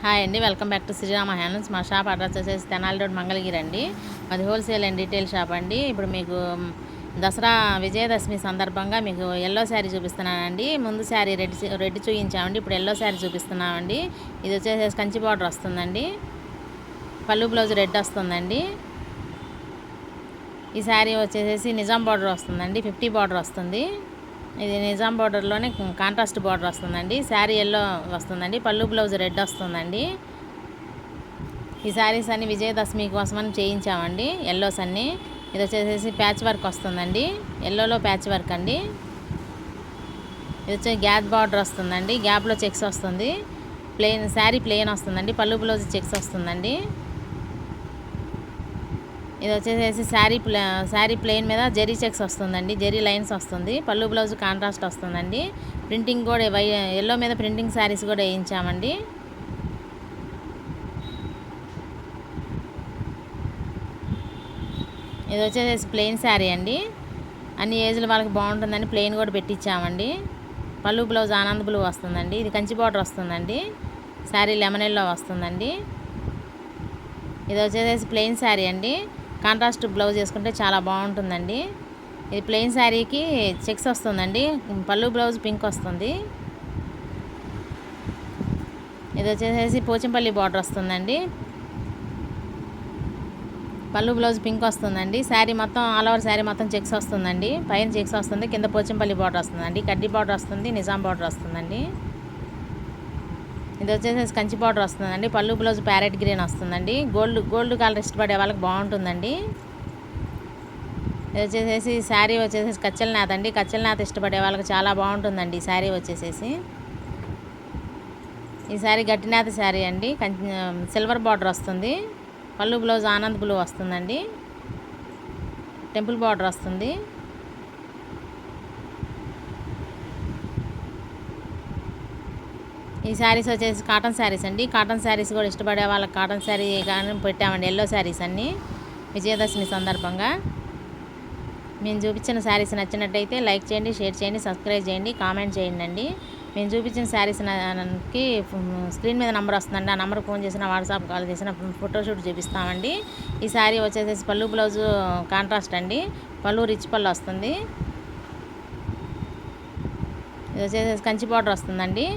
Hi అండి, welcome back to Srirama handlooms. మా shop address వచ్చేసి తెనాలి రోడ్ మంగళగిరి అండి. మాది హోల్సేల్ అండ్ రీటైల్ షాప్ అండి. ఇప్పుడు మీకు దసరా విజయదశమి సందర్భంగా మీకు ఎల్లో శారీ చూపిస్తున్నానండి. ముందు శారీ రెడ్ చూపించామండి, ఇప్పుడు ఎల్లో శారీ చూపిస్తున్నామండి. ఇది వచ్చేసి కంచి బార్డర్ వస్తుందండి, పళ్ళు బ్లౌజ్ రెడ్ వస్తుందండి. ఈ శారీ వచ్చేసి నిజాం బార్డర్ వస్తుందండి, 50 బార్డర్ వస్తుంది. ఇది నిజాం బార్డర్లోనే కాంట్రాస్ట్ బార్డర్ వస్తుందండి. శారీ ఎల్లో వస్తుందండి, పళ్ళు బ్లౌజ్ రెడ్ వస్తుందండి. ఈ శారీస్ అన్ని విజయదశమి కోసమని చేయించామండి, ఎల్లోస్ అన్నీ. ఇది వచ్చేసి ప్యాచ్ వర్క్ వస్తుందండి, ఎల్లోలో ప్యాచ్ వర్క్ అండి. ఇది వచ్చి గ్యాప్ బార్డర్ వస్తుందండి, గ్యాప్లో చెక్స్ వస్తుంది. శారీ ప్లెయిన్ వస్తుందండి, పళ్ళు బ్లౌజ్ చెక్స్ వస్తుందండి. ఇది వచ్చేసి శారీ ప్లెయిన్ మీద జెరీ చెక్స్ వస్తుందండి, జెరీ లైన్స్ వస్తుంది. పళ్ళు బ్లౌజ్ కాంట్రాస్ట్ వస్తుందండి. ప్రింటింగ్ కూడా ఎల్లో మీద ప్రింటింగ్ శారీస్ కూడా వేయించామండి. ఇది వచ్చేసి ప్లెయిన్ శారీ అండి, అన్ని ఏజ్ల వాళ్ళకి బాగుంటుందని ప్లెయిన్ కూడా పెట్టించామండి. పళ్ళు బ్లౌజ్ ఆనంద్ బ్లూ వస్తుందండి. ఇది కంచి బార్డర్ వస్తుందండి, శారీ లెమన్ ఎల్లో వస్తుందండి. ఇది వచ్చేసి ప్లెయిన్ శారీ అండి, కాంట్రాస్ట్ బ్లౌజ్ వేసుకుంటే చాలా బాగుంటుందండి. ఇది ప్లెయిన్ శారీకి చెక్స్ వస్తుందండి, పళ్ళు బ్లౌజ్ పింక్ వస్తుంది. ఇది వచ్చేసి పోచంపల్లి బార్డర్ వస్తుందండి, పళ్ళు బ్లౌజ్ పింక్ వస్తుందండి. శారీ మొత్తం ఆల్ ఓవర్ శారీ మొత్తం చెక్స్ వస్తుందండి, పైన చెక్స్ వస్తుంది, కింద పోచంపల్లి బార్డర్ వస్తుందండి, కడ్డీ బార్డర్ వస్తుంది, నిజాం బార్డర్ వస్తుందండి. ఇది వచ్చేసి కంచి బార్డర్ వస్తుందండి, పళ్ళు బ్లౌజ్ ప్యారెట్ గ్రీన్ వస్తుందండి. గోల్డ్ కలర్ ఇష్టపడే వాళ్ళకి బాగుంటుందండి. ఇది వచ్చేసి శారీ వచ్చేసి కచ్చల నేత అండి, కచ్చల నేత ఇష్టపడే వాళ్ళకి చాలా బాగుంటుందండి ఈ శారీ వచ్చేసేసి. ఈ శారీ గట్టి నేత శారీ అండి, సిల్వర్ బార్డర్ వస్తుంది, పళ్ళు బ్లౌజ్ ఆనంద్ బ్లూ వస్తుందండి, టెంపుల్ బార్డర్ వస్తుంది. ఈ శారీస్ వచ్చేసి కాటన్ శారీస్ అండి, కాటన్ శారీస్ కూడా ఇష్టపడే వాళ్ళకి కాటన్ శారీ కానీ పెట్టామండి, ఎల్లో శారీస్ అన్నీ విజయదశమి సందర్భంగా. మేము చూపించిన శారీస్ నచ్చినట్టయితే లైక్ చేయండి, షేర్ చేయండి, సబ్స్క్రైబ్ చేయండి, కామెంట్ చేయండి అండి. మేము చూపించిన శారీస్కి స్క్రీన్ మీద నెంబర్ వస్తుందండి, ఆ నెంబర్ ఫోన్ చేసిన వాట్సాప్ కాల్ చేసిన ఫోటోషూట్ చూపిస్తామండి. ఈ శారీ వచ్చేసి పళ్ళు బ్లౌజు కాంట్రాస్ట్ అండి, పళ్ళు రిచ్ పళ్ళు వస్తుంది. ఇది వచ్చేసి కంచి బార్డర్ వస్తుందండి.